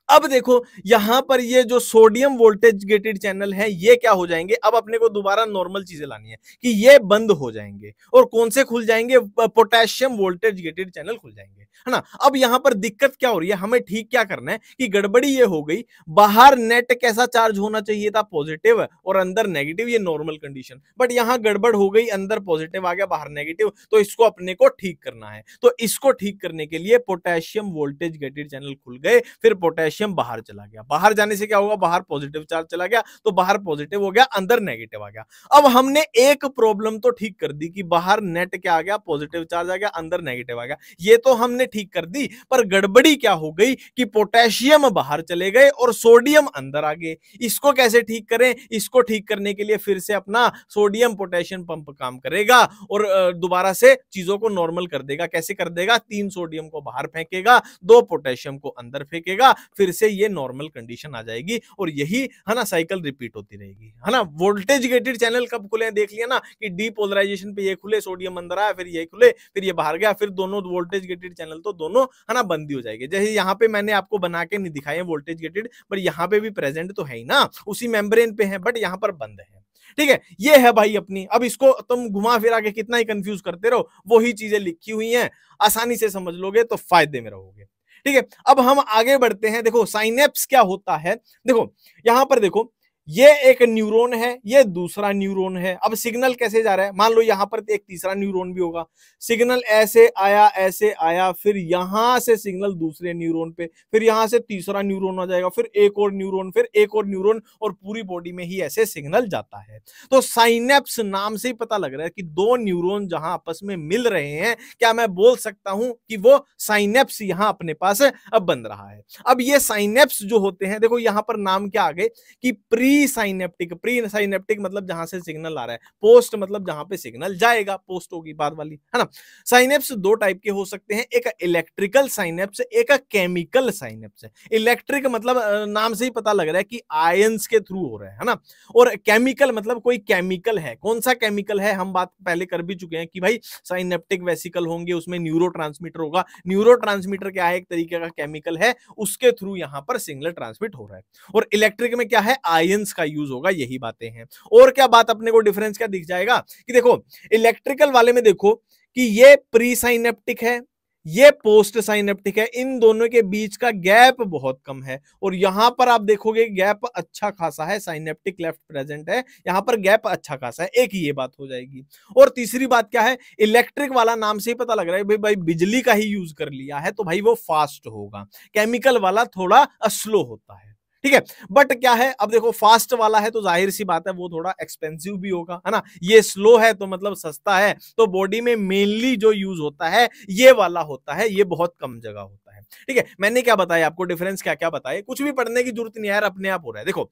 अब देखो यहां पर ये जो सोडियम वोल्टेज गेटेड चैनल है ये क्या हो जाएंगे? अब अपने को दोबारा नॉर्मल चीजें लानी है कि ये बंद हो जाएंगे, और कौन से खुल जाएंगे? पोटेशियम वोल्टेज गेटेड चैनल खुल जाएंगे, है ना। अब यहां पर दिक्कत क्या हो रही है? हमें ठीक क्या करना है कि गड़बड़ी ये हो गई, बाहर नेट कैसा चार्ज होना चाहिए था? पॉजिटिव, और अंदर नेगेटिव, ये नॉर्मल कंडीशन। बट यहां गड़बड़ हो गई, अंदर पॉजिटिव आ गया, बाहर नेगेटिव, तो इसको अपने को ठीक करना है। तो इसको ठीक करने के लिए पोटेशियम वोल्टेज गेटेड चैनल खुल गए, फिर पोटेशियम बाहर चला गया। बाहर जाने से क्या होगा? बाहर पॉजिटिव चार्ज चला गया, तो बाहर पॉजिटिव हो गया, अंदर नेगेटिव आ गया। अब हमने एक प्रॉब्लम तो ठीक कर दी कि बाहर नेट क्या आ गया? पॉजिटिव चार्ज आ गया, अंदर नेगेटिव आ गया, ये तो हमने ठीक कर दी। पर गड़बड़ी क्या हो गई कि पोटेशियम बाहर चले गए और सोडियम अंदर आ गए। इसको कैसे ठीक करें? इसको ठीक करने के लिए फिर से अपना सोडियम पोटेशियम पंप काम करेगा और दोबारा से चीजों को नॉर्मल कर देगा। कैसे कर देगा? 3 सोडियम को बाहर फेंकेगा, 2 पोटेशियम को अंदर फेंकेगा, फिर से ये नॉर्मल कंडीशन आ जाएगी, और यही है ना साइकिल रिपीट होती रहेगी, है ना। वोल्टेज गेटेड चैनल कब खुले? देख लिया ना कि डीपोलराइजेशन पे ये खुले, सोडियम अंदर आया, फिर ये खुले, फिर ये बाहर गया, फिर दोनों वोल्टेज गेटेड चैनल तो दोनों है ना बंद ही हो जाएंगे। जैसे यहाँ पे मैंने आपको बना के नहीं दिखाए वोल्टेज गेटेड, पर यहाँ पे भी प्रेजेंट तो है ही ना, उसी मेम्ब्रेन पे है, बट यहाँ पर बंद है। ठीक है, ये है भाई अपनी। अब इसको तुम घुमा फिरा के कितना ही कंफ्यूज करते रहो, वही चीजें लिखी हुई हैं, आसानी से समझ लोगे तो फायदे में रहोगे। ठीक है, अब हम आगे बढ़ते हैं। देखो साइनेप्स क्या होता है, देखो यहां पर देखो, ये एक न्यूरॉन है, ये दूसरा न्यूरॉन है। अब सिग्नल कैसे जा रहा है? मान लो यहां पर एक तीसरा न्यूरॉन भी होगा, सिग्नल ऐसे आया, फिर यहां से सिग्नल दूसरे न्यूरॉन पे, फिर यहां से तीसरा न्यूरॉन आ जाएगा, फिर एक और न्यूरॉन, फिर एक और न्यूरॉन, और पूरी बॉडी में ही ऐसे सिग्नल जाता है। तो साइनेप्स नाम से ही पता लग रहा है कि 2 न्यूरॉन जहां आपस में मिल रहे हैं, क्या मैं बोल सकता हूं कि वो साइनेप्स यहां अपने पास अब बन रहा है। अब ये साइनेप्स जो होते हैं, देखो यहां पर नाम क्या आ गए कि प्री प्री साइनेप्टिक मतलब जहां से सिग्नल आ रहा है, पोस्ट मतलब जहां पे सिग्नल जाएगा, पोस्ट होगी बाद वाली, है ना। साइनेप्स दो टाइप के हो सकते हैं, एक इलेक्ट्रिकल साइनेप्स, एक केमिकल साइनेप्स। इलेक्ट्रिक मतलब नाम से ही पता लग रहा है कि आयंस के थ्रू हो रहा है ना। और केमिकल मतलब कोई केमिकल है, कौन सा केमिकल है हम बात पहले कर भी चुके हैं कि भाई साइनेप्टिक वेसिकल होंगे, उसमें न्यूरोट्रांसमीटर होगा। न्यूरोट्रांसमीटर क्या है, एक तरीके का केमिकल है, उसके थ्रू यहां पर सिग्नल ट्रांसमिट हो रहा है। और इलेक्ट्रिक में क्या है, आयंस का यूज होगा, यही बातें हैं। और क्या बात अपने को डिफरेंस क्या दिख जाएगा कि देखो इलेक्ट्रिकल वाले में देखो कि ये प्री साइनेप्टिक है, ये पोस्ट साइनेप्टिक है, इन दोनों के बीच का गैप बहुत कम है। और यहां पर आप देखोगे गैप अच्छा खासा है, साइनेप्टिक लेफ्ट प्रेजेंट है, यहां पर गैप अच्छा खासा है, एक ये बात हो जाएगी। और तीसरी बात क्या है, इलेक्ट्रिक वाला नाम से ही पता लग रहा है भाई बिजली का ही यूज कर लिया है, तो भाई वो फास्ट होगा। केमिकल वाला थोड़ा स्लो होता है, ठीक है। बट क्या है, अब देखो फास्ट वाला है तो जाहिर सी बात है वो थोड़ा एक्सपेंसिव भी होगा, है ना। ये स्लो है तो मतलब सस्ता है, तो बॉडी में मेनली जो यूज होता है ये वाला होता है, ये बहुत कम जगह होता है, ठीक है। मैंने क्या बताया आपको, डिफरेंस क्या क्या बताया, कुछ भी पढ़ने की जरूरत नहीं यार, अपने आप हो रहा है। देखो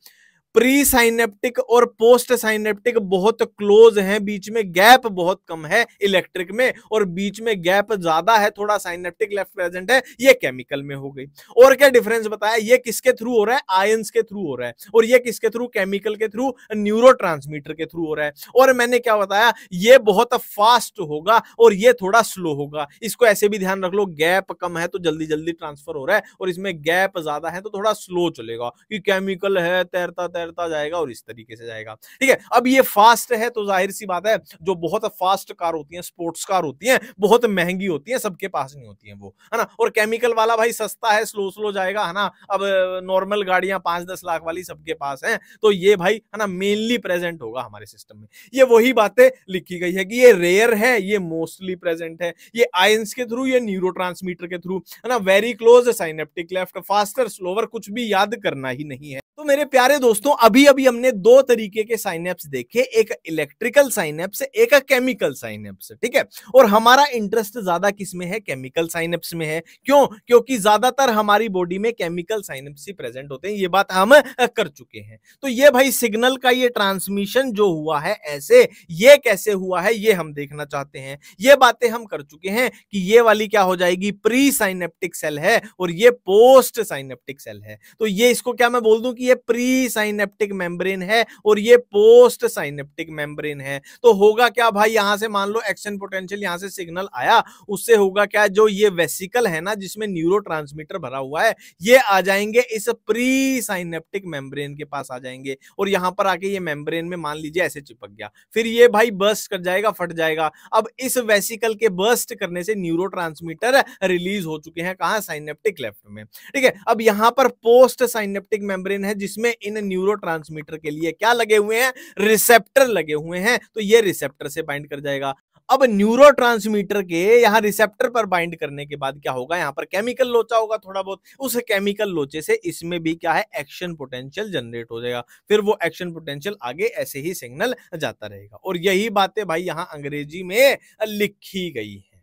प्री साइनेप्टिक और पोस्ट साइनेप्टिक बहुत क्लोज हैं, बीच में गैप बहुत कम है इलेक्ट्रिक में, और बीच में गैप ज्यादा है, थोड़ा साइनेप्टिक लेफ्ट प्रेजेंट है, ये केमिकल में हो गई। और क्या डिफरेंस बताया, ये किसके थ्रू हो रहा है, आयंस के थ्रू हो रहा है, और ये किसके थ्रू, केमिकल के थ्रू, न्यूरोट्रांसमीटर के थ्रू हो रहा है। और मैंने क्या बताया, ये बहुत फास्ट होगा और ये थोड़ा स्लो होगा। इसको ऐसे भी ध्यान रख लो, गैप कम है तो जल्दी जल्दी ट्रांसफर हो रहा है, और इसमें गैप ज्यादा है तो थोड़ा स्लो चलेगा, कि केमिकल है तैरता तैरता जाएगा और इस तरीके से जाएगा, ठीक है। अब ये फास्ट है तो जाहिर सी बात है जो बहुत फास्ट कार होती हैं, स्पोर्ट्स कार होती हैं, बहुत महंगी होती हैं, सबके पास नहीं होती हैं वो, है ना। और केमिकल वाला भाई सस्ता है, स्लो स्लो जाएगा, है ना। अब नॉर्मल गाड़ियां 5-10 लाख वाली सबके पास हैं, तो ये भाई है ना मेनली प्रेजेंट होगा हमारे सिस्टम में। ये वही बातें लिखी गई है कि ये रेयर है, ये मोस्टली प्रेजेंट है, ये आयंस के थ्रू, ये न्यूरोट्रांसमीटर के थ्रू, है ना। Very close synaptic left, faster slower, कुछ भी याद करना ही नहीं है। तो मेरे प्यारे दोस्तों अभी अभी हमने दो तरीके के साइनेप्स देखे, एक इलेक्ट्रिकल साइनेप्स, एक केमिकल साइनेप्स, ठीक है। और हमारा इंटरेस्ट ज्यादा किसमें है, केमिकल साइनेप्स में है। क्यों, क्योंकि ज्यादातर हमारी बॉडी में केमिकल साइनेप्स ही प्रेजेंट होते हैं, ये बात हम कर चुके हैं। तो ये भाई सिग्नल का ये ट्रांसमिशन जो हुआ है ऐसे, ये कैसे हुआ है ये हम देखना चाहते हैं। ये बातें हम कर चुके हैं कि ये वाली क्या हो जाएगी, प्री साइनेप्टिक सेल है, और ये पोस्ट साइनेप्टिक सेल है। तो ये इसको क्या मैं बोल दूं कि ये प्री साइनेप्टिक मेम्ब्रेन है और ये पोस्ट साइनेप्टिक मेम्ब्रेन है। तो होगा क्या भाई, यहां से मान लो एक्शन पोटेंशियल, यहां से सिग्नल आया, उससे होगा क्या, जो ये वेसिकल है ना जिसमें न्यूरोट्रांसमीटर भरा हुआ है, ये आ जाएंगे इस प्री साइनेप्टिक मेम्ब्रेन के पास आ जाएंगे, और यहां पर आके ये मेम्ब्रेन में मान लीजिए ऐसे चिपक गया, फिर ये भाई बर्स्ट कर जाएगा, फट जाएगा। अब इस वेसिकल के बर्स्ट करने से न्यूरोट्रांसमीटर रिलीज हो चुके हैं, कहां, साइनेप्टिक लेफ्ट में, ठीक है। अब यहां पर पोस्ट साइनेप्टिक मेम्ब्रेन है जिसमें इन न्यूरोट्रांसमीटर के लिए क्या लगे हुए हैं, रिसेप्टर लगे हुए हैं, तो ये रिसेप्टर से बाइंड कर जाएगा। अब न्यूरोट्रांसमीटर के यहां रिसेप्टर पर बाइंड करने के बाद क्या होगा, यहां पर केमिकल लोचा होगा थोड़ा बहुत, उस केमिकल लोचे से इसमें भी क्या है, एक्शन पोटेंशियल जनरेट हो जाएगा, फिर वो एक्शन पोटेंशियल आगे ऐसे ही सिग्नल जाता रहेगा। और यही बातें भाई यहां अंग्रेजी में लिखी गई है।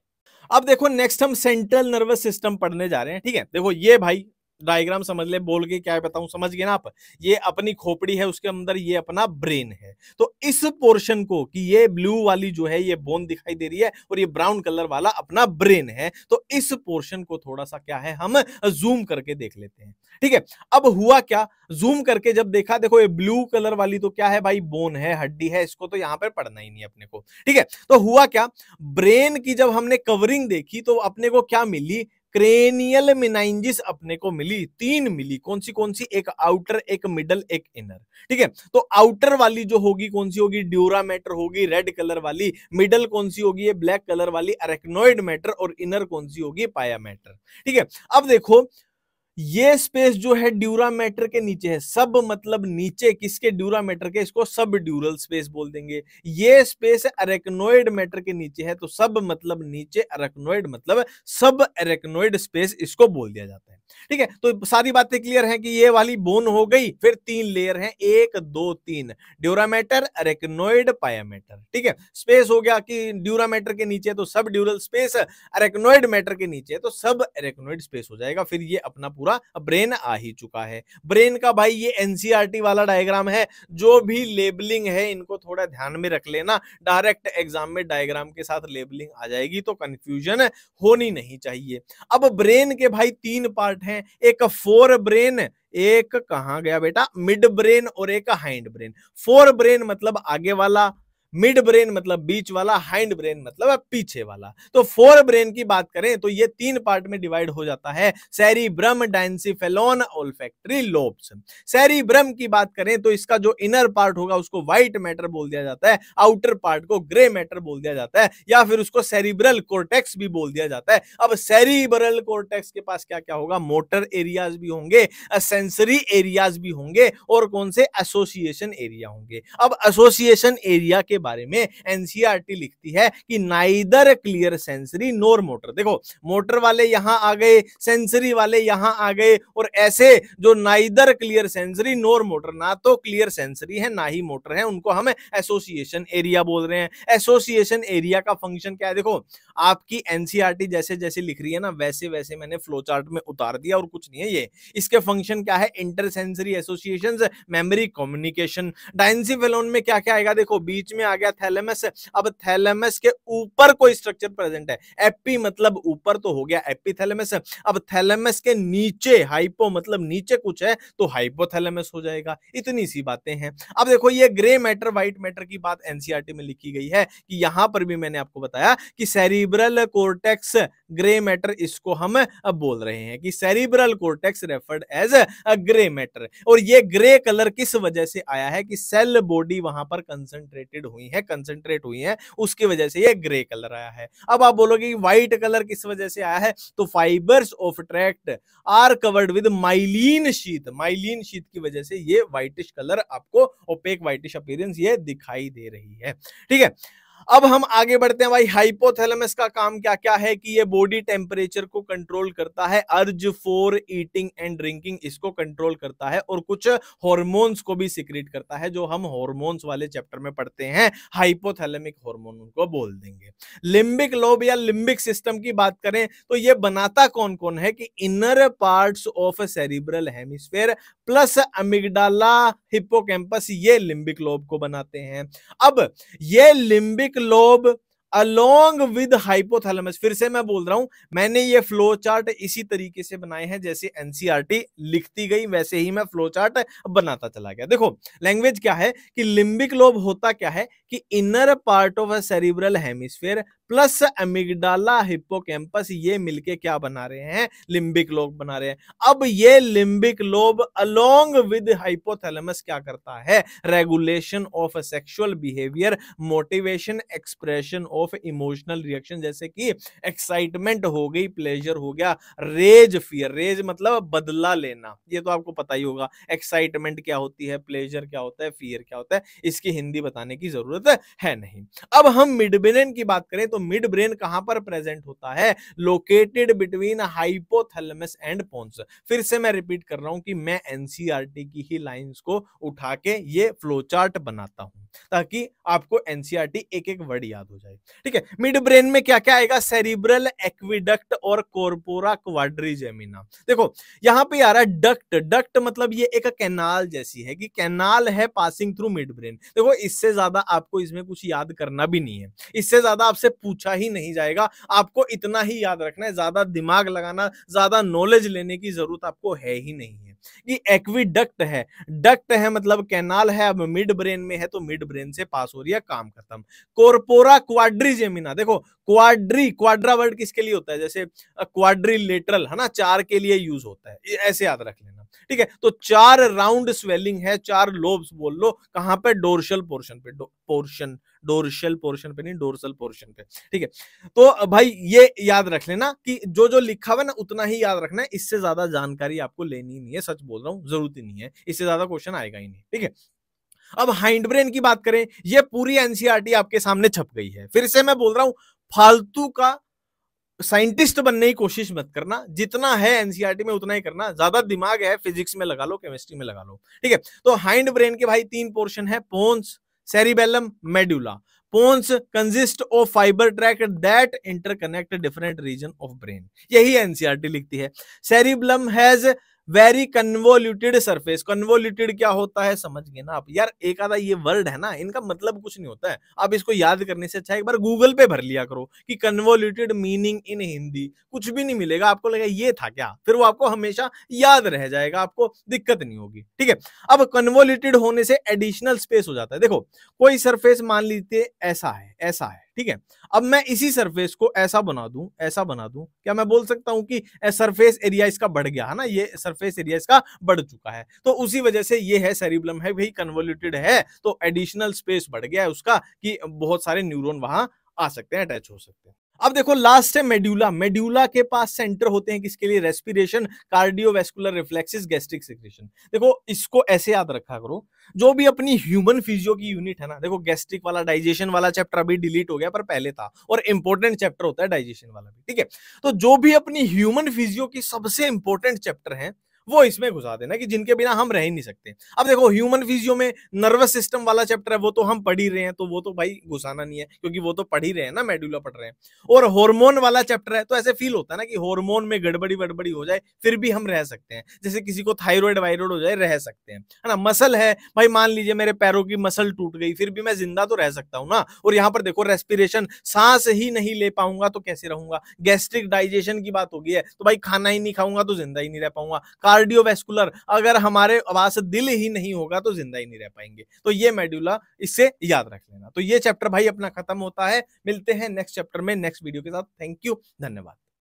अब देखो नेक्स्ट हम सेंट्रल नर्वस सिस्टम पढ़ने जा रहे हैं, ठीक है। देखो ये भाई डायग्राम समझ ले, बोल के क्या बताऊं, समझ गए ना आप। ये अपनी खोपड़ी है, उसके अंदर ये अपना ब्रेन है। तो इस पोर्शन को, कि ये ब्लू वाली जो है ये बोन दिखाई दे रही है और ये ब्राउन कलर वाला अपना ब्रेन है, तो इस पोर्शन को थोड़ा सा क्या है हम जूम करके देख लेते हैं, ठीक है। अब हुआ क्या, जूम करके जब देखा, देखो ये ब्लू कलर वाली तो क्या है भाई, बोन है, हड्डी है, इसको तो यहां पर पढ़ना ही नहीं अपने को, ठीक है। तो हुआ क्या, ब्रेन की जब हमने कवरिंग देखी तो अपने को क्या मिली, क्रेनियल मेनाइंजिस अपने को मिली, 3 मिली। कौन सी, एक आउटर, एक मिडल, एक इनर, ठीक है। तो आउटर वाली जो होगी कौन सी होगी, ड्यूरा मैटर होगी, रेड कलर वाली। मिडल कौन सी होगी, ये ब्लैक कलर वाली, अरेक्नोइड मैटर। और इनर कौन सी होगी, पाया मैटर, ठीक है। अब देखो ये स्पेस जो है ड्यूरा मैटर के नीचे है, सब मतलब नीचे किसके, ड्यूरा मैटर के, इसको सब ड्यूरल स्पेस बोल देंगे। ये स्पेस अरेक्नोइड मैटर के नीचे है, तो सब मतलब नीचे, अरेक्नोइड मतलब सब अरेक्नोइड स्पेस इसको बोल दिया जाता है। ठीक है, तो सारी बातें क्लियर हैं कि ये वाली बोन हो गई। फिर 3 लेयर हैं, 1 2 3, ड्यूरामेटर, अरेक्नोइड, पायामेटर। ठीक है, स्पेस हो गया कि ड्यूरामेटर के नीचे तो सब ड्यूरल स्पेस, अरेक्नोइड मैटर के नीचे तो सब अरेक्नोइड स्पेस हो जाएगा। फिर ये अपना पूरा ब्रेन आ ही चुका है। ब्रेन का भाई ये एनसीईआरटी वाला डायग्राम है। जो भी लेबलिंग है इनको थोड़ा ध्यान में रख लेना, डायरेक्ट एग्जाम में डायग्राम के साथ लेबलिंग आ जाएगी तो कंफ्यूजन होनी नहीं चाहिए। अब ब्रेन के भाई 3 पार्ट हैं, एक फोर ब्रेन, एक कहां गया बेटा मिड ब्रेन, और एक हाइंड ब्रेन। फोर ब्रेन मतलब आगे वाला, मिड ब्रेन मतलब बीच वाला, हाइंड ब्रेन मतलब पीछे वाला। तो फोर ब्रेन की बात करें तो ये 3 पार्ट में डिवाइड हो जाता है, सेरिब्रम, डायंसिफेलोन, ओल्फैक्टरी लोब्स। सेरिब्रम की बात करें तो इसका जो इनर पार्ट होगा उसको व्हाइट मैटर बोल दिया जाता है, आउटर पार्ट को ग्रे मैटर बोल दिया जाता है, या फिर उसको सेरिब्रल कोर्टेक्स भी बोल दिया जाता है। अब सेरिब्रल कोर्टेक्स के पास क्या क्या होगा, मोटर एरियाज भी होंगे, सेंसरी एरियाज भी होंगे, और कौन से, एसोसिएशन एरिया होंगे। अब एसोसिएशन एरिया के बारे में एनसीईआरटी लिखती है कि नाइदर क्लियर सेंसरी नोर मोटर। देखो मोटर वाले यहां आ गए, सेंसरी वाले यहां आ गए, और ऐसे जो नाइदर क्लियर सेंसरी नोर मोटर, ना तो क्लियर सेंसरी है ना ही मोटर है, उनको हम एसोसिएशन एरिया बोल रहे हैं। एसोसिएशन एरिया का फंक्शन क्या है, देखो आपकी एनसीईआरटी जैसे जैसे लिख रही है ना वैसे वैसे मैंने फ्लो चार्ट में उतार दिया, और कुछ नहीं है ये। इसके फंक्शन क्या है, इंटरसेंसरी एसोसिएशंस, मेमोरी, कम्युनिकेशन। डायंसिफेलोन में क्या क्या आएगा, देखो बीच में आ गया थैलेमस। अब थैलेमस के ऊपर कोई स्ट्रक्चर प्रेजेंट है, एपी मतलब ऊपर तो हो गया एपिथैलेमस। अब थैलेमस के नीचे हाइपो मतलब नीचे कुछ है तो हाइपोथैलेमस हो जाएगा। इतनी सी बातें हैं। अब देखो ये ग्रे मैटर व्हाइट मैटर की बात एनसीईआरटी में लिखी गई है कि यहां पर भी मैंने आपको बताया कि सेरिब्रल कोर्टेक्स ग्रे मैटर, इसको हम अब बोल रहे हैं कि cerebral cortex referred as a grey matter. और ये ग्रे कलर किस वजह से आया है कि सेल बॉडी वहां पर कंसंट्रेटेड कंसंट्रेट हुई है, उसकी वजह से ये ग्रे कलर आया है। अब आप बोलोगे व्हाइट कलर किस वजह से आया है, तो fibres of tract are covered with myelin sheath, myelin sheath की वजह से ये व्हाइटिश कलर आपको, ओपेक व्हाइटिश अपीयरेंस ये दिखाई दे रही है। ठीक है, अब हम आगे बढ़ते हैं भाई। हाइपोथैलेमस का काम क्या क्या है कि ये बॉडी टेम्परेचर को कंट्रोल करता है, urge for eating and drinking इसको कंट्रोल करता है, और कुछ हार्मोन्स को भी सिक्रीट करता है, जो हम हार्मोन्स वाले चैप्टर में पढ़ते हैं, हाइपोथैलेमिक हार्मोन उनको बोल देंगे। लिम्बिक लोब या लिम्बिक सिस्टम की बात करें तो ये बनाता कौन कौन है कि inner parts of cerebral hemisphere plus amygdala, hippocampus, ये लिम्बिक लोब को बनाते हैं। अब ये limbic lobe along with hypothalamus, फिर से मैं बोल रहा हूं, मैंने ये फ्लो चार्ट इसी तरीके से बनाए हैं जैसे एनसीईआरटी लिखती गई वैसे ही मैं फ्लो चार्ट बनाता चला गया। देखो लैंग्वेज क्या है कि लिम्बिक लोब होता क्या है कि inner part of a cerebral hemisphere plus amygdala, hippocampus, ये मिलके क्या बना रहे हैं, लिम्बिक लोब बना रहे हैं। अब ये limbic lobe along with hypothalamus क्या करता है, regulation of sexual behaviour, motivation, expression of emotional reaction, जैसे कि एक्साइटमेंट हो गई, प्लेजर हो गया, रेज, फियर, रेज मतलब बदला लेना, ये तो आपको पता ही होगा। एक्साइटमेंट क्या होती है, प्लेजर क्या होता है, फियर क्या होता है, इसकी हिंदी बताने की जरूरत है नहीं। अब हम मिड ब्रेन की बात करें तो मिड ब्रेन कहां पर प्रेजेंट होता है, located between hypothalamus and pons. फिर से मैं रिपीट कर रहा हूं कि मैं एनसीईआरटी की ही लाइंस को उठा के ये फ्लो चार्ट बनाता हूं ताकि आपको एनसीईआरटी एक एक वर्ड याद हो जाए। ठीक है, मिड ब्रेन में क्या क्या आएगा, सेरिब्रल एक्विडक्ट और कॉर्पोरा क्वाड्रिजेमिना। देखो यहां पे आ रहा है डक्ट, डक्ट मतलब ये एक कैनाल जैसी है कि कैनाल है पासिंग थ्रू मिड ब्रेन। देखो इससे ज्यादा आपको इसमें कुछ याद करना भी नहीं है, इससे ज्यादा आपसे पूछा ही नहीं जाएगा, आपको इतना ही याद रखना है, ज्यादा दिमाग लगाना, ज्यादा नॉलेज लेने की जरूरत आपको है ही नहीं है कि एक्विडक्ट है, डक्ट है मतलब कैनाल है, अब मिड ब्रेन में है तो मिड ब्रेन से पास हो रही है, काम खत्म। कॉर्पोरा क्वाड्रिजेमिना, देखो क्वाड्री, क्वाड्रा वर्ड किसके लिए होता है, जैसे क्वाड्रिलेटरल है ना, 4 के लिए यूज होता है, ऐसे याद रख लेना। ठीक है, तो 4 राउंड स्वेलिंग है, 4 लोब्स बोल लो, कहां पे, डोर्सल पोर्शन पे, डोर्सल पोर्शन पे नहीं, डोर्सल पोर्शन पे। ठीक है, तो भाई ये याद रख लेना कि जो जो लिखा हुआ ना उतना ही याद रखना है, इससे ज्यादा जानकारी आपको लेनी नहीं है, सच बोल रहा हूं, जरूरत ही नहीं है, इससे ज्यादा क्वेश्चन आएगा ही नहीं। ठीक है, अब हाइंड ब्रेन की बात करें, ये पूरी एनसीईआरटी आपके सामने छप गई है, फिर से मैं बोल रहा हूं, फालतू का साइंटिस्ट बनने की कोशिश मत करना, जितना है एनसीईआरटी में उतना ही करना, ज्यादा दिमाग है फिजिक्स में लगा लो, केमिस्ट्री में लगा लो, ठीक है। तो हाइंड ब्रेन के भाई 3 पोर्शन है, pons, cerebellum, medulla. Pons consist of fibre tract that interconnect different region of brain, यही एनसीईआरटी लिखती है। Cerebellum has very convoluted surface. Convoluted क्या होता है समझ गए ना आप यार, एक आधा ये वर्ड है ना, इनका मतलब कुछ नहीं होता है, आप इसको याद करने से अच्छा एक बार गूगल पे भर लिया करो कि कन्वोल्यूटेड मीनिंग इन हिंदी, कुछ भी नहीं मिलेगा आपको, लगेगा ये था क्या, फिर वो आपको हमेशा याद रह जाएगा, आपको दिक्कत नहीं होगी, ठीक है। अब कन्वोल्यूटेड होने से एडिशनल स्पेस हो जाता है। देखो कोई सरफेस मान लीजिए ऐसा है, ऐसा है, ठीक है। अब मैं इसी सरफेस को ऐसा बना दूं, ऐसा बना दूं, क्या मैं बोल सकता हूं कि सरफेस एरिया इसका बढ़ गया है ना, ये सरफेस एरिया इसका बढ़ चुका है, तो उसी वजह से ये है सेरिबेलम है भाई, कन्वोल्यूटेड है तो एडिशनल स्पेस बढ़ गया है उसका, कि बहुत सारे न्यूरॉन वहां आ सकते हैं, अटैच हो सकते हैं। अब देखो लास्ट है मेड्यूला। मेड्यूला के पास सेंटर होते हैं किसके लिए, respiration, cardiovascular reflexes, gastric secretion. देखो इसको ऐसे याद रखा करो, जो भी अपनी ह्यूमन फिजियो की यूनिट है ना, देखो गैस्ट्रिक वाला डाइजेशन वाला चैप्टर अभी डिलीट हो गया पर पहले था, और इंपॉर्टेंट चैप्टर होता है डाइजेशन वाला भी, ठीक है। तो जो भी अपनी ह्यूमन फिजियो की सबसे इंपॉर्टेंट चैप्टर है वो इसमें घुसा देना, कि जिनके बिना हम रह ही नहीं सकते। अब देखो ह्यूमन फिजियो में नर्वस सिस्टम वाला चैप्टर है, वो तो हम पढ़ ही रहे हैं, तो वो तो भाई घुसाना नहीं है, क्योंकि वो तो पढ़ ही रहे हैं ना, मेडुला पढ़ रहे हैं। और हार्मोन वाला चैप्टर है, तो ऐसे फील होता है ना कि हार्मोन में गड़बड़ी वड़बड़ी हो जाए फिर भी हम रह सकते हैं, जैसे किसी को थायराइड वायराइड हो जाए रह सकते हैं, है ना। मसल है भाई, मान लीजिए मेरे पैरों की मसल टूट गई, फिर भी मैं जिंदा तो रह सकता हूं ना। और यहाँ पर देखो रेस्पिरेशन, सांस ही नहीं ले पाऊंगा तो कैसे रहूंगा। गैस्ट्रिक डाइजेशन की बात होगी है, तो भाई खाना ही नहीं खाऊंगा तो जिंदा ही नहीं रह पाऊंगा। कार्डियोवैस्कुलर, अगर हमारे पास दिल ही नहीं होगा तो जिंदा ही नहीं रह पाएंगे। तो ये मेडुला, इससे याद रख लेना। तो ये चैप्टर भाई अपना खत्म होता है, मिलते हैं नेक्स्ट चैप्टर में नेक्स्ट वीडियो के साथ। थैंक यू, धन्यवाद।